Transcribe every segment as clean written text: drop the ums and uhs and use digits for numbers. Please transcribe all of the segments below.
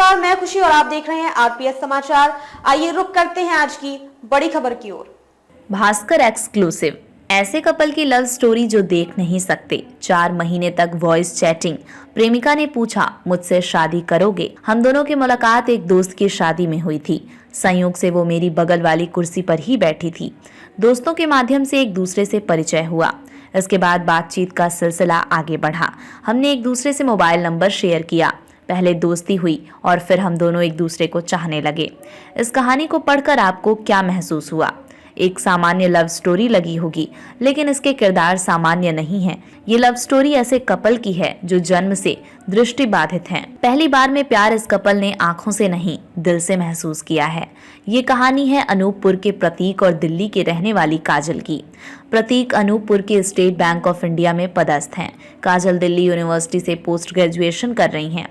नमस्कार, मैं खुशी और आप देख रहे हैं आरपीएस समाचार। आइए रुक करते हैं आज की बड़ी खबर की ओर। भास्कर एक्सक्लूसिव। ऐसे कपल की लव स्टोरी जो देख नहीं सकते। 4 महीने तक वॉइस चैटिंग। प्रेमिका ने पूछा, मुझसे शादी करोगे? हम दोनों की मुलाकात एक दोस्त की शादी में हुई थी। संयोग से वो मेरी बगल वाली कुर्सी पर ही बैठी थी। दोस्तों के माध्यम से एक दूसरे से परिचय हुआ। इसके बाद बातचीत का सिलसिला आगे बढ़ा। हमने एक दूसरे से मोबाइल नंबर शेयर किया। पहले दोस्ती हुई और फिर हम दोनों एक दूसरे को चाहने लगे। इस कहानी को पढ़कर आपको क्या महसूस हुआ? एक सामान्य लव स्टोरी लगी होगी, लेकिन इसके किरदार सामान्य नहीं हैं। ये लव स्टोरी ऐसे कपल की है जो जन्म से दृष्टि बाधित हैं। पहली बार में प्यार इस कपल ने आंखों से नहीं, दिल से महसूस किया है। ये कहानी है अनूपपुर के प्रतीक और दिल्ली के रहने वाली काजल की। प्रतीक अनूपपुर के स्टेट बैंक ऑफ इंडिया में पदस्थ हैं। काजल दिल्ली यूनिवर्सिटी से पोस्ट ग्रेजुएशन कर रही हैं।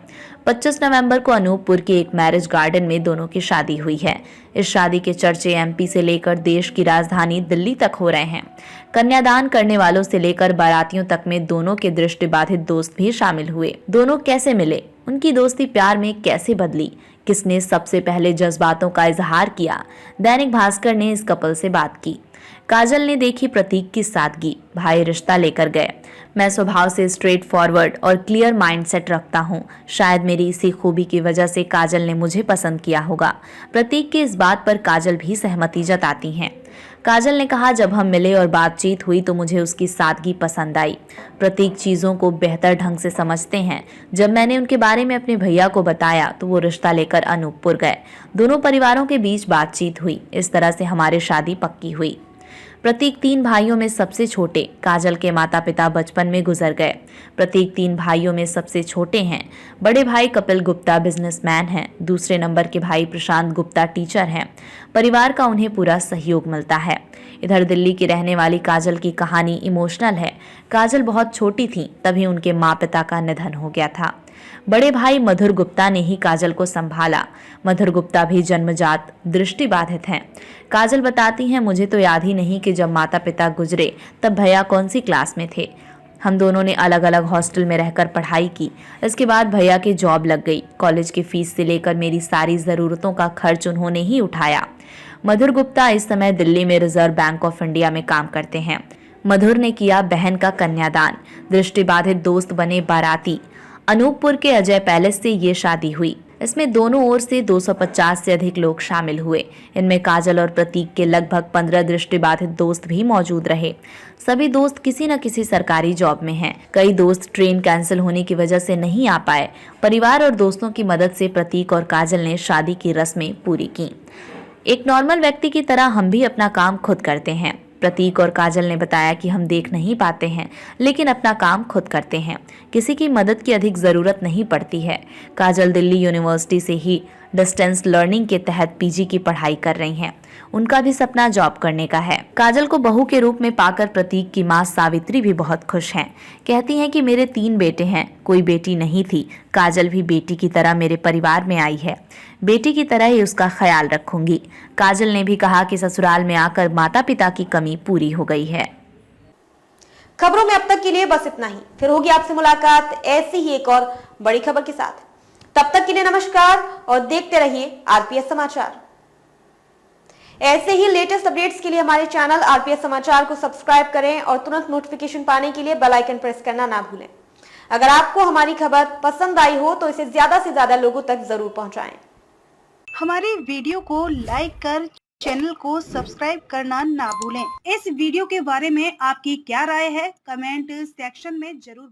25 नवंबर को अनूपपुर के एक मैरिज गार्डन में दोनों की शादी हुई है। इस शादी के चर्चे एमपी से लेकर देश की राजधानी दिल्ली तक हो रहे हैं। कन्यादान करने वालों से लेकर बारातियों तक में दोनों के दृष्टिबाधित दोस्त भी शामिल हुए। दोनों कैसे मिले? उनकी दोस्ती प्यार में कैसे बदली? किसने सबसे पहले जज्बातों का इजहार किया? दैनिक भास्कर ने इस कपल से बात की। काजल ने देखी प्रतीक की सादगी, भाई रिश्ता लेकर गए। मैं स्वभाव से स्ट्रेट फॉरवर्ड और क्लियर माइंडसेट रखता हूँ। शायद मेरी इसी खूबी की वजह से काजल ने मुझे पसंद किया होगा। प्रतीक की इस बात पर काजल भी सहमति जताती हैं। काजल ने कहा, जब हम मिले और बातचीत हुई तो मुझे उसकी सादगी पसंद आई। प्रतीक चीज़ों को बेहतर ढंग से समझते हैं। जब मैंने उनके बारे में अपने भैया को बताया तो वो रिश्ता लेकर अनूपपुर गए। दोनों परिवारों के बीच बातचीत हुई। इस तरह से हमारी शादी पक्की हुई। प्रतीक 3 भाइयों में सबसे छोटे। काजल के माता पिता बचपन में गुजर गए। प्रतीक 3 भाइयों में सबसे छोटे हैं। बड़े भाई कपिल गुप्ता बिजनेसमैन हैं। दूसरे नंबर के भाई प्रशांत गुप्ता टीचर हैं। परिवार का उन्हें पूरा सहयोग मिलता है। इधर दिल्ली की रहने वाली काजल की कहानी इमोशनल है। काजल बहुत छोटी थी तभी उनके माँ पिता का निधन हो गया था। बड़े भाई मधुर गुप्ता ने ही काजल को संभाला। मधुर गुप्ता भी जन्मजात दृष्टिबाधित हैं। काजल बताती हैं, मुझे तो याद ही नहीं कि जब माता पिता गुजरे तब भैया कौन सी क्लास में थे। हम दोनों ने अलग अलग हॉस्टल में रहकर पढ़ाई की। इसके बाद भैया की जॉब लग गई। कॉलेज की फीस से लेकर मेरी सारी ज़रूरतों का खर्च उन्होंने ही उठाया। मधुर गुप्ता इस समय दिल्ली में रिजर्व बैंक ऑफ इंडिया में काम करते हैं। मधुर ने किया बहन का कन्यादान। दृष्टिबाधित दोस्त बने बाराती। अनूपपुर के अजय पैलेस से ये शादी हुई। इसमें दोनों ओर से 250 से अधिक लोग शामिल हुए। इनमें काजल और प्रतीक के लगभग 15 दृष्टिबाधित दोस्त भी मौजूद रहे। सभी दोस्त किसी न किसी सरकारी जॉब में हैं। कई दोस्त ट्रेन कैंसिल होने की वजह से नहीं आ पाए। परिवार और दोस्तों की मदद से प्रतीक और काजल ने शादी की रस्में पूरी की। एक नॉर्मल व्यक्ति की तरह हम भी अपना काम खुद करते हैं। प्रतीक और काजल ने बताया कि हम देख नहीं पाते हैं, लेकिन अपना काम खुद करते हैं। किसी की मदद की अधिक ज़रूरत नहीं पड़ती है। काजल दिल्ली यूनिवर्सिटी से ही डिस्टेंस लर्निंग के तहत पीजी की पढ़ाई कर रही हैं। उनका भी सपना जॉब करने का है। काजल को बहू के रूप में पाकर प्रतीक की मां सावित्री भी बहुत खुश हैं। कहती हैं कि मेरे 3 बेटे हैं, कोई बेटी नहीं थी। काजल भी बेटी की तरह मेरे परिवार में आई है। बेटी की तरह ही उसका ख्याल रखूंगी। काजल ने भी कहा कि ससुराल में आकर माता पिता की कमी पूरी हो गई है। खबरों में अब तक के लिए बस इतना ही। फिर होगी आपसे मुलाकात ऐसी ही एक और बड़ी खबर के साथ। तब तक के लिए नमस्कार और देखते रहिए आरपीएस समाचार। ऐसे ही लेटेस्ट अपडेट्स के लिए हमारे चैनल आरपीएस समाचार को सब्सक्राइब करें और तुरंत नोटिफिकेशन पाने के लिए बेल आइकन प्रेस करना ना भूलें। अगर आपको हमारी खबर पसंद आई हो तो इसे ज्यादा से ज्यादा लोगों तक जरूर पहुंचाएं। हमारे वीडियो को लाइक कर चैनल को सब्सक्राइब करना ना भूलें। इस वीडियो के बारे में आपकी क्या राय है? कमेंट सेक्शन में जरूर